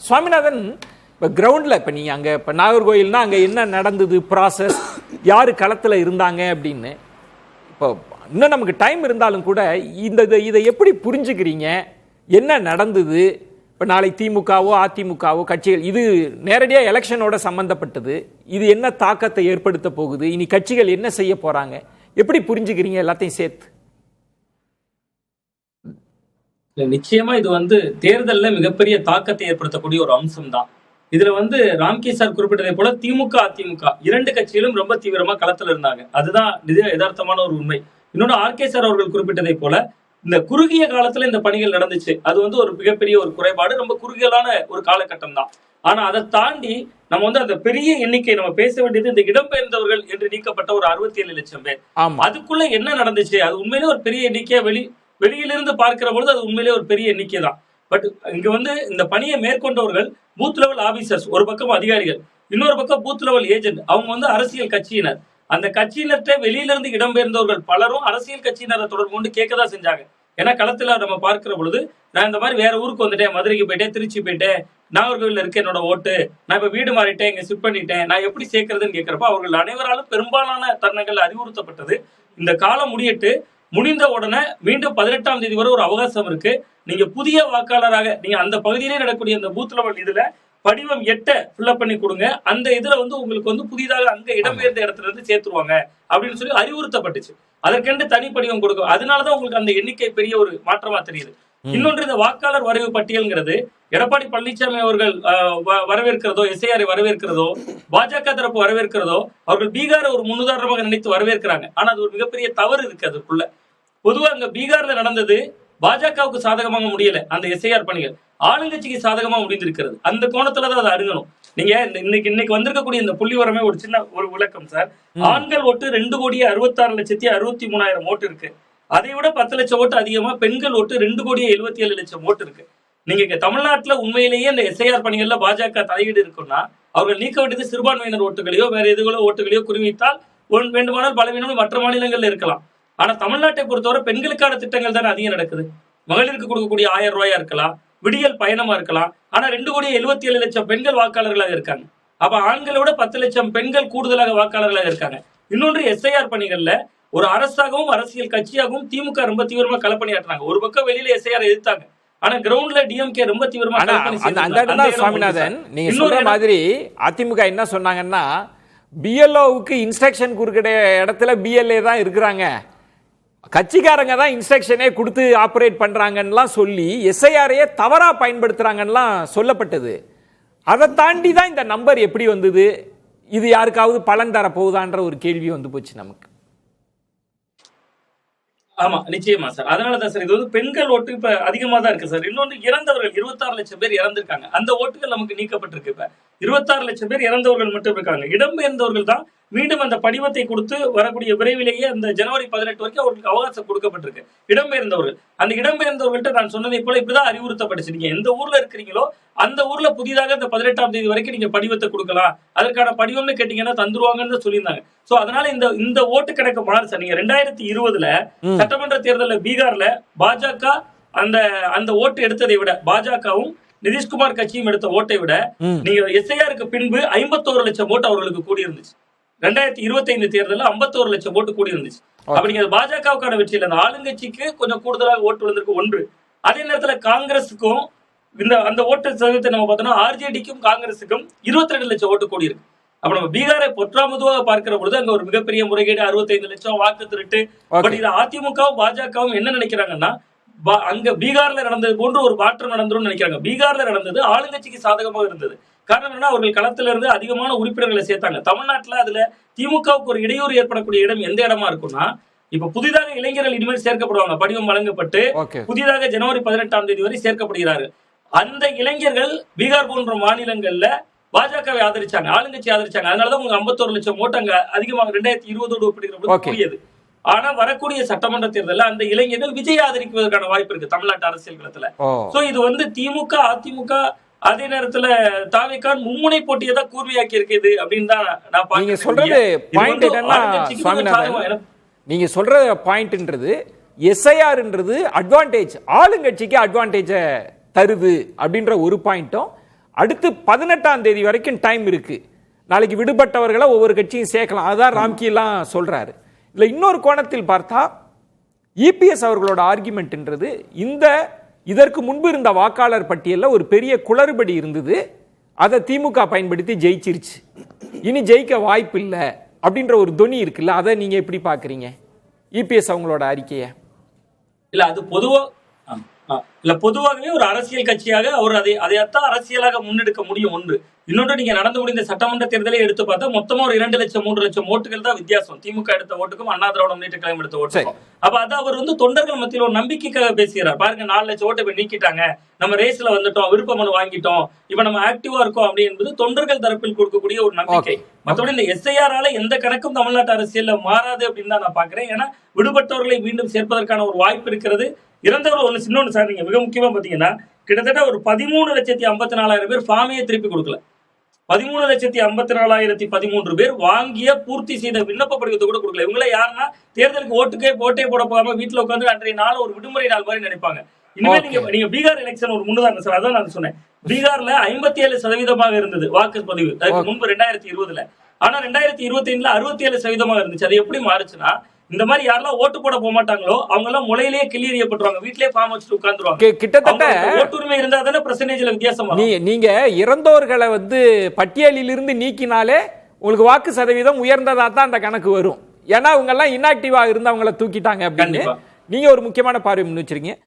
சுவாமிநாதன், இப்போ கிரவுண்டில் இப்போ நீங்கள் அங்கே இப்போ நாகர்கோயில்னா அங்கே என்ன நடந்தது, ப்ராசஸ், யார் களத்தில் இருந்தாங்க அப்படின்னு, இப்போ இன்னும் நமக்கு டைம் இருந்தாலும் கூட இதை எப்படி புரிஞ்சுக்கிறீங்க? என்ன நடந்தது? இப்போ நாளை திமுகவோ அதிமுகவோ கட்சிகள், இது நேரடியாக எலெக்ஷனோட சம்பந்தப்பட்டது, இது என்ன தாக்கத்தை ஏற்படுத்த போகுது, இனி கட்சிகள் என்ன செய்ய போறாங்க, எப்படி புரிஞ்சுக்கிறீங்க எல்லாத்தையும் சேர்த்து? நிச்சயமா இது தேர்தலில் மிகப்பெரிய தாக்கத்தை ஏற்படுத்தக்கூடிய ஒரு அம்சம் தான். இதுல ராம்கே சார் குறிப்பிட்டதை போல திமுக அதிமுக இரண்டு கட்சிகளும் ரொம்ப தீவிரமா களத்துல இருந்தாங்க. அதுதான் யதார்த்தமான ஒரு உண்மை. இன்னொன்னு ஆர்கே சார் அவர்கள் குறிப்பிட்டதை போல இந்த குறுகிய காலத்துல இந்த பணிகள் நடந்துச்சு. அது ஒரு மிகப்பெரிய ஒரு குறைபாடு, ரொம்ப குறுகியலான ஒரு காலகட்டம் தான். ஆனா அதை தாண்டி நம்ம அந்த பெரிய எண்ணிக்கை நம்ம பேச வேண்டியது இந்த இடம்பெயர்ந்தவர்கள் என்று நீக்கப்பட்ட ஒரு 67 லட்சம் பேர். அதுக்குள்ள என்ன நடந்துச்சு? அது உண்மையிலே ஒரு பெரிய எண்ணிக்கையா வெளியிலிருந்து பார்க்கிற பொழுது அது உண்மையிலே ஒரு பெரிய எண்ணிக்கை தான். பட் இங்க இந்த பணியை மேற்கொண்டவர்கள் பூத் லெவல் ஆபீசர்ஸ், ஒரு பக்கம் அதிகாரிகள், இன்னொரு பக்கம் பூத் லெவல் ஏஜென்ட், அவங்க அரசியல் கட்சியினர். அந்த கட்சியினர்கிட்ட வெளியிலிருந்து இடம்பெயர்ந்தவர்கள் பலரும் அரசியல் கட்சியினரை தொடர்பு கொண்டு கேட்கதான் செஞ்சாங்க. ஏன்னா களத்துல நம்ம பார்க்கிற பொழுது, நான் இந்த மாதிரி வேற ஊருக்கு வந்துட்டேன், மதுரைக்கு போயிட்டேன், திருச்சி போயிட்டேன், நாகர்கோவில்ல இருக்க என்னோட ஓட்டு, நான் இப்ப வீடு மாறிட்டேன், இங்க ஷிஃப்ட் பண்ணிட்டேன், நான் எப்படி சேர்க்கறதுன்னு கேட்கிறப்ப அவர்கள் அனைவராலும் பெரும்பாலான தருணங்கள் அறிவுறுத்தப்பட்டது, இந்த காலம் முடிந்த உடனே மீண்டும் 18ஆம் தேதி வரை ஒரு அவகாசம் இருக்கு. நீங்க புதிய வாக்காளராக நீங்க அந்த பகுதியிலே நடக்கக்கூடிய அந்த பூத் லெவல் இதுல படிவம் 8 ஃபில்அப் பண்ணி கொடுங்க. அந்த இதுல உங்களுக்கு புதிதாக அங்க இடம்பெயர்ந்த இடத்துல இருந்து சேர்த்துருவாங்க அப்படின்னு சொல்லி அறிவுறுத்தப்பட்டுச்சு. அதற்கென்று தனி படிவம் கொடுக்கும். அதனாலதான் உங்களுக்கு அந்த எண்ணிக்கை பெரிய ஒரு மாற்றமா தெரியுது. இன்னொன்று, இந்த வாக்காளர் வரைவு பட்டியல்ங்கிறது எடப்பாடி பழனிசாமி அவர்கள் வரவேற்கிறதோ, எஸ்ஐஆரை வரவேற்கிறதோ, பாஜக தரப்பு வரவேற்கிறதோ, அவர்கள் பீகாரை ஒரு முன்னுதாரணமாக நினைத்து வரவேற்கிறாங்க. ஆனா அது ஒரு மிகப்பெரிய தவறு இருக்கு அதுக்குள்ள. பொதுவா அங்க பீகார்ல நடந்தது பாஜகவுக்கு சாதகமாக முடியல, அந்த எஸ்ஐஆர் பணிகள் ஆளுங்கட்சிக்கு சாதகமா முடிந்திருக்கிறது. அந்த கோணத்துலதான் அதை அணுகணும். நீங்க இன்னைக்கு வந்திருக்கக்கூடிய இந்த புள்ளி வரமே ஒரு சின்ன ஒரு விளக்கம் சார். ஆண்கள் ஓட்டு 2,66,63,000 ஓட்டு இருக்கு. அதை விட 10 லட்சம் ஓட்டு அதிகமா பெண்கள் ஓட்டு 2,77,00,000 ஓட்டு இருக்கு. நீங்க இங்க தமிழ்நாட்டுல உண்மையிலேயே இந்த எஸ்ஐஆர் பணிகள்ல பாஜக தலையீடு இருக்குன்னா அவர்கள் நீக்க வேண்டியது சிறுபான்மையினர் ஓட்டுகளையோ வேற எதுகளோ ஓட்டுகளையோ குறிவித்தால் வேண்டுமானால் பலவீனம் மற்ற மாநிலங்கள்ல இருக்கலாம். ஆனா தமிழ்நாட்டை பொறுத்தவரை பெண்களுக்கான திட்டங்கள் தானே அதிகம் நடக்குது. மகளிருக்கு கொடுக்கக்கூடிய 1000 ரூபாயா இருக்கலாம், விடியல் பயணமா இருக்கலாம். ஆனா 2,77,00,000 பெண்கள் வாக்காளர்களாக இருக்காங்க. அப்ப ஆண்களை விட 10 லட்சம் பெண்கள் கூடுதலாக வாக்காளர்களாக இருக்காங்க. இன்னொன்று, எஸ்ஐஆர் பணிகள்ல ஒரு அரசாகவும் அரசியல் கட்சியாகவும் திமுக ரொம்ப தீவிரமா களப்பணியாற்றுறாங்க. ஒரு பக்கம் வெளியில எஸ்ஐஆர் எதிர்த்தாங்க, ஆனா கிரவுண்ட்ல டிஎம்கே ரொம்ப தீவிரமா சுவாமிநாதன், நீங்க சொல்ற மாதிரி அதிமுக என்ன சொன்னாங்கன்னா, பிஎல்ஓவுக்கு இன்ஸ்ட்ரக்ஷன் கொடுக்கிற இடத்துல பிஎல்ஏ தான் இருக்கிறாங்க, கட்சிக்காரங்க தான் இன்ஸ்ட்ரக்ஷனே கொடுத்து ஆபரேட் பண்றாங்கன்னு சொல்லி எஸ்ஐஆரையே தவறா பயன்படுத்துறாங்கன்னு சொல்லப்பட்டது. அதை தாண்டி தான் இந்த நம்பர் எப்படி வந்தது, இது யாருக்காவது பலன் தர போகுதான்ற ஒரு கேள்வி போச்சு நமக்கு. ஆமா, நிச்சயமா சார். அதனாலதான் சார் இது பெண்கள் ஓட்டு இப்ப அதிகமா தான் இருக்கு சார். இன்னொன்று, இறந்தவர்கள் 26 லட்சம் பேர் இறந்திருக்காங்க. அந்த ஓட்டுகள் நமக்கு நீக்கப்பட்டிருக்கு. இப்ப 26 லட்சம் பேர் இறந்தவர்கள் மட்டும் இருக்காங்க. இடம்பெயர்ந்தவர்கள் தான் மீண்டும் அந்த படிவத்தை கொடுத்து வரக்கூடிய விரைவிலேயே அந்த ஜனவரி 18 வரைக்கும் அவர்களுக்கு அவகாசம் கொடுக்கப்பட்டிருக்கு. இடம்பெயர்ந்தவர்கள், அந்த இடம்பெயர்ந்தவர்கள்ட்ட நான் சொன்னதை போல இப்படிதான் அறிவுறுத்தப்பட்டுச்சு. நீங்க எந்த ஊர்ல இருக்கிறீங்களோ அந்த ஊர்ல புதிதாக இந்த 18ஆம் தேதி வரைக்கும் நீங்க படிவத்தை கொடுக்கலாம், அதற்கான படிவம்னு கேட்டீங்கன்னா தந்துருவாங்கன்னு சொல்லியிருந்தாங்க. சோ அதனால இந்த ஓட்டு கணக்கு மாறு சார். நீங்க 2020 சட்டமன்ற தேர்தலில் பீகார்ல பாஜக அந்த ஓட்டு எடுத்ததை விட, பாஜகவும் நிதிஷ்குமார் கட்சியும் எடுத்த ஓட்டை விட நீங்க எஸ்ஐஆருக்கு பின்பு 51 லட்சம் ஓட்டு அவர்களுக்கு கூடி இருந்துச்சு. 2025 தேர்தலில் 51 லட்சம் ஓட்டு கூடி இருந்துச்சு. அப்படிங்கிறது பாஜகவுக்கான வெற்றி இல்லை, அந்த ஆளுங்கட்சிக்கு கொஞ்சம் கூடுதலாக ஓட்டு விழுந்திருக்கு ஒன்று. அதே நேரத்துல காங்கிரஸுக்கும் அந்த ஓட்டு சதவீதத்தை நம்ம பார்த்தோம்னா ஆர்ஜேடிக்கும் காங்கிரஸுக்கும் 22 லட்சம் ஓட்டு கூடி இருக்கு. அப்ப நம்ம பீகாரை பொற்றாமதுவாக பார்க்கிற பொழுது அங்க ஒரு மிகப்பெரிய முறைகேடு, 65 லட்சம் வாக்கு திருட்டு. பட் இது அதிமுகவும் பாஜகவும் என்ன நினைக்கிறாங்கன்னா, அங்க பீகார்ல நடந்தது போன்று ஒரு மாற்றம் நடந்துரும் நினைக்கிறாங்க. பீகார்ல நடந்தது ஆளுங்கட்சிக்கு சாதகமாக இருந்தது. காரணம் என்ன, அவர்கள் களத்துல இருந்து அதிகமான உறுப்பினர்களை சேர்த்தாங்க. தமிழ்நாட்டுல அதுல திமுகவுக்கு ஒரு இடையூறு ஏற்படக்கூடிய இடம் எந்த இடமா இருக்கும்னா, இப்ப புதிதாக இளைஞர்கள் இனிமேல் சேர்க்கப்படுவாங்க. படிவம் வழங்கப்பட்டு புதிதாக ஜனவரி 18ஆம் தேதி வரை சேர்க்கப்படுகிறார்கள். அந்த இளைஞர்கள் பீகார் போன்ற மாநிலங்கள்ல பாஜகவை ஆதரிச்சாங்க, ஆளுங்கட்சி ஆதரிச்சாங்க. அதனாலதான் உங்களுக்கு 51 லட்சம் ஓட்டு அங்க அதிகமாக 2020 ஒப்பிடுகிற கூடியது. ஆனா வரக்கூடிய சட்டமன்ற தேர்தலில் அந்த இளைஞர்கள் விஜய் ஆதரிப்பதற்கான வாய்ப்பு இருக்கு தமிழ்நாட்டு அரசியல் களத்துல. சோ இது திமுக அதிமுக அதே நேரத்துல தாவேகான் மும்முனை போட்டியை தான் கூர்மையாக்கி இருக்குது அப்படின்னு தான் நான் பாக்கிறேன். நீங்க சொல்றது பாயிண்ட் என்னன்னா, நீங்க சொல்ற பாயிண்ட்ன்றது எஸ்ஐஆர்ன்றது அட்வான்டேஜ், ஆளுங்கட்சிக்கு அட்வான்டேஜ தருது அப்படின்ற ஒரு பாயிண்ட்டும், அடுத்து 18ஆம் தேதி வரைக்கும் டைம் இருக்கு. நாளைக்கு விடுபட்டவர்களை ஒவ்வொரு கட்சியும் சேர்க்கலாம். அதான் ராம்கி எல்லாம் சொல்றாரு. இல்ல இன்னொரு கோணத்தில் பார்த்தா இபிஎஸ் அவர்களோட ஆர்குமெண்ட்ன்றது இதற்கு முன்பு இருந்த வாக்காளர் பட்டியலில் ஒரு பெரிய குளறுபடி இருந்தது, அதை திமுக பயன்படுத்தி ஜெயிச்சிருச்சு, இனி ஜெயிக்க வாய்ப்பு இல்லை அப்படின்ற ஒரு தொனி இருக்குல்ல, அதை நீங்க எப்படி பாக்குறீங்க இபிஎஸ் அவங்களோட அறிக்கையை? இல்ல அது பொதுவாகவே ஒரு அரசியல் கட்சியாக அவர் அதைத்தான் அரசியலாக முன்னெடுக்க முடியும். ஒன்று. இன்னொன்று, நீங்க நடந்து முடிந்த சட்டமன்ற தேர்தலை எடுத்து பார்த்தா மொத்தமா ஒரு 2 லட்சம் 3 லட்சம் ஓட்டுகள் தான் வித்தியாசம் திமுக எடுத்த ஓட்டுக்கும் அண்ணா திராவிட முன்னேற்ற கழகம் எடுத்த ஓட்டுக்கும். அப்ப அது அவர் தொண்டர்கள் மத்தியில் ஒரு நம்பிக்கைக்காக பேசுகிறார். பாருங்க, 4 லட்சம் ஓட்டை நீக்கிட்டாங்க, நம்ம ரேஸ்ல வந்துட்டோம், விருப்ப மனு வாங்கிட்டோம், இப்ப நம்ம ஆக்டிவா இருக்கோம் அப்படி என்பது தொண்டர்கள் தரப்பில் கொடுக்கக்கூடிய ஒரு நம்பிக்கை. மற்றபடி இந்த எஸ்ஐஆரால எந்த கணக்கும் தமிழ்நாட்டு அரசியல்ல மாறாது அப்படின்னு தான் நான் பாக்குறேன். ஏன்னா விடுபட்டவர்களை மீண்டும் சேர்ப்பதற்கான ஒரு வாய்ப்பு இருக்கிறது. இறந்தவர்கள் இன்னொன்னு சார், நீங்க மிக முக்கியமா பாத்தீங்கன்னா கிட்டத்தட்ட ஒரு 13,54,000 பேர் ஃபார்மையை திருப்பி கொடுக்கல. 13,54,013 பேர் வாங்கிய பூர்த்தி செய்த விண்ணப்ப படிவத்தை கூட கொடுக்கல. இவங்கள யாருன்னா தேர்தலுக்கு ஓட்டே போட போகாம வீட்டுல உட்காந்து அன்றைய நாள் ஒரு விடுமுறை நாள் மாதிரி நினைப்பாங்க. இனிமேல் நீங்க பீகார் எலெக்ஷன் ஒரு முன்னுதாங்க சார், அதான் நான் சொன்னேன். பீகார்ல 57% இருந்தது வாக்குப்பதிவு அதுக்கு முன்பு 2020. ஆனா 2025 67% இருந்துச்சு. அது எப்படி மாறுச்சுன்னா, இந்த மாதிரி யாரெல்லாம் ஓட்டு போட போக மாட்டாங்களோ அவங்க எல்லாம் முளையிலேயே கிள்ளி எறியப்பட்டுருவாங்க, வீட்லயே ஃபார்ம் வச்சுட்டு உட்கார்ந்துருவாங்க. கிட்டத்தட்ட ஓட்டுரிமை இருந்தா தானே பெர்சன்டேஜ்ல வித்தியாசம். நீங்க இறந்தோர்களை பட்டியலில் இருந்து நீக்கினாலே உங்களுக்கு வாக்கு சதவீதம் உயர்ந்ததா தான் அந்த கணக்கு வரும். ஏன்னா அவங்க எல்லாம் இன்ஆக்டிவா இருந்தவங்களை தூக்கிட்டாங்க அப்படின்னு நீங்க ஒரு முக்கியமான பார்வை முன் வச்சிருக்கீங்க.